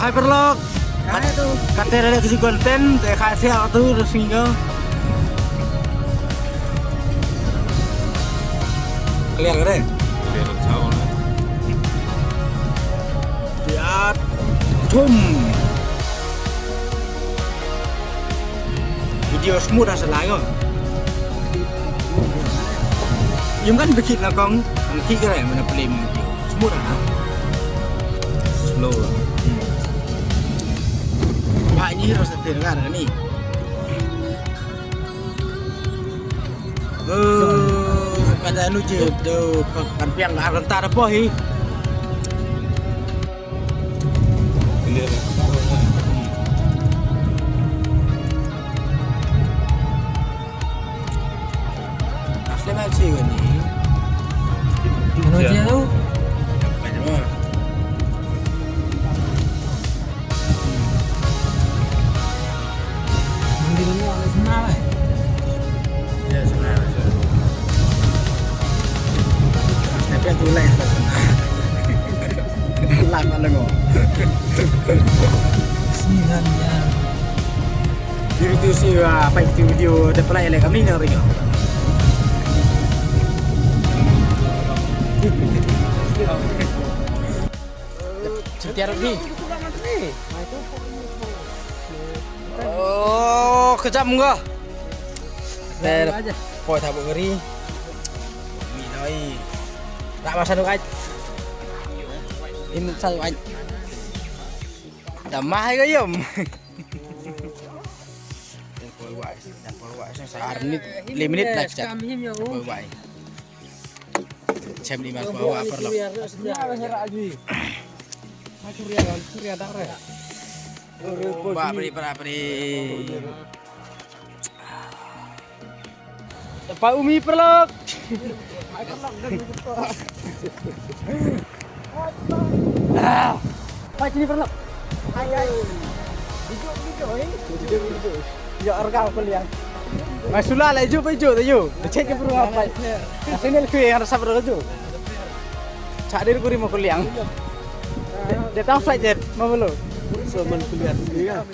Hyperlock. Katanya ada kasih konten, saya kasih waktu terus minggu. Clear keren. Clear jauh lah. Lihat, boom. Video smooth asal lain. Yung kan bikin lah kong, ang kira yang mana play video smooth ah. Slow. Wah ini harus terdengar kan nih. Pada nuju do kan piang rentar apa hi? Clear. Asli masih kan ni. Ano dia tu? Macam Hindi mo alam semua eh. ya sebenarnya. Tapi tu lain. Lain mana ngok. Sinihan niya. Video si apa itu video depan lagi kami ni orang. Setiap hari. Oh, kejam enggak? Ter, poi thabo ngeri. Mi nói. Đã bao sao được anh? Em sao được anh? Tầm mai cái gì? Poi quậy sang menit, 5 menit dah chat. Poi quậy. Xem đi mà bawa perlu. Bapri. Pak Umi perlok. Pak sini perlok. Ya rekam kuliah. Masulah lah hijau tu hijau. Cek ke perlu apa? Sini aku yang harus sabar tu. Cak dia kuri mau kuliah. Dia tahu flight jet, mau belum? Semen kuliah sendiri kan.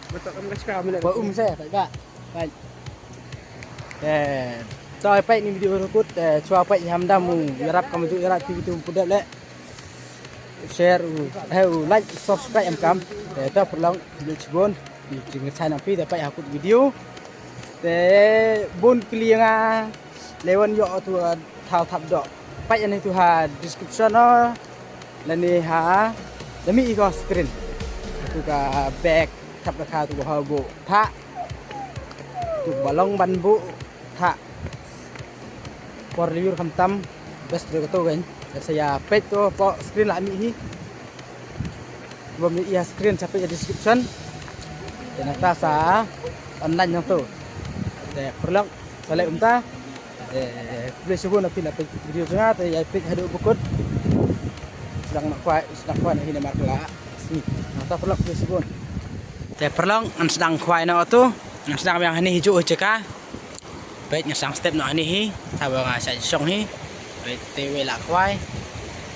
Betul kamu kasih kami. Pak saya, Pak. Baik. Cho Pak ni video berikut cho Pak hamdamu yarap kamu juga yarap video pudak lek. Share like subscribe em kam. Ta perlong video cibon di dengan channel pi Pak aku video. Bon klienga lewan yo tu thao thap dok. Pak ini tu ha description no. Lani ha demi iko screen. Tu ka back thap rakha tu ha bu tha. Tu balong ban bu tha. Por review tam best tu kan. Saya page tu po screen lah ni. Bom ia screen sampai di description. Dan sa online yang tu. Perlong salai umta. Boleh sebut nak pilih video tengah tu ya page haduk bukut. Sedang nak kuat ini markla. Ni. Mata perlong boleh sebut. Perlong an sedang kuat nak tu. An sedang yang ni hijau ceka. Baik yang sang step nak ni hi. Sabar ngah song hi. Baik tewe lah kuat.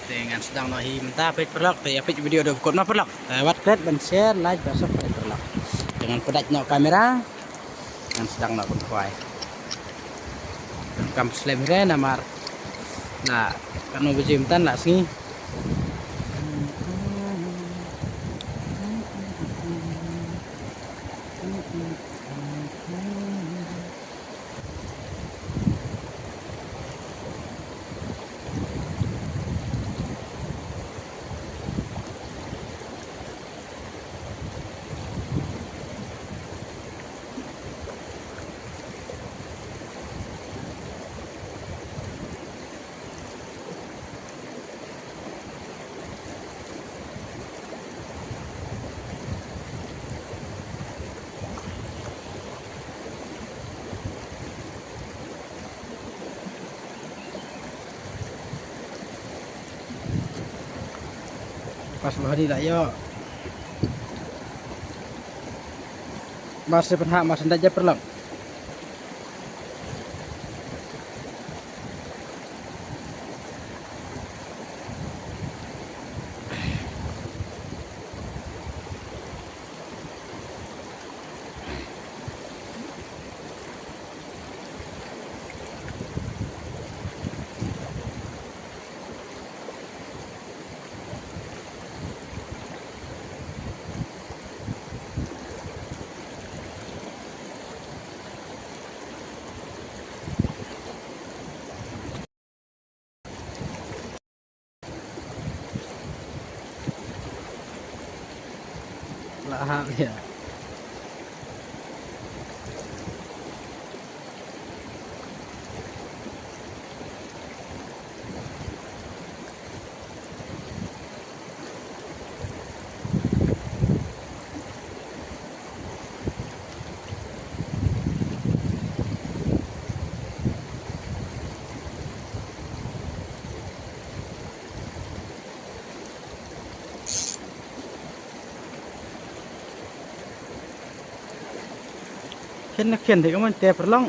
Dengan sedang nak hi menta baik perlong tu ya page video dah bukut nak perlong. Lewat like dan share like dan subscribe perlong. Dengan pedat nak kamera. An sedang nak kuat. Kam slam re namar na kanu bejimtan lah sini pas hari lah yo. Masih pernah mas hendak je perlang. Lahap ya. Khiên thì mình tẹp lắm.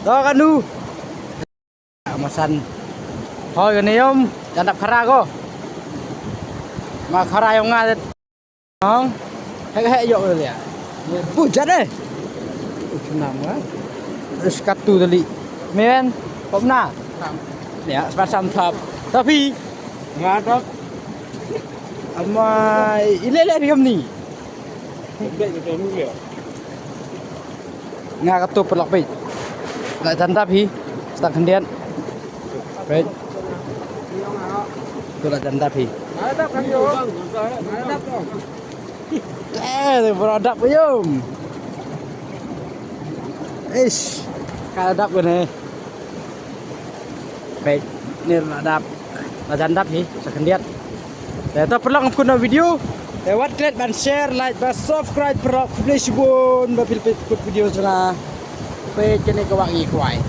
Đó kan nu. Masan. Thôi cái này ông, jangan đập khara go. Mà khara yang ngat. Không. Hệ dọ rồi ya. Pucat deh. Senang kan. Terus katu tadi. Men, kok na? Ya, sepasang top. Tapi ngadap. Ama ile di kam ni. Nga katu pelak bai. Lại chân tap hi, start kendian. Baik. Itu lah chân tap hi. Ada kan yo. Ada dong. Produk belum. Ish, kadap gini. Baik, ini produk. Lah chân tap hi, start kendian. Dan tak perlu ngapun video. Lewat klik dan share, like dan subscribe perlu publish pun, berpilih video sana. Pe channel Kawangi Kuai.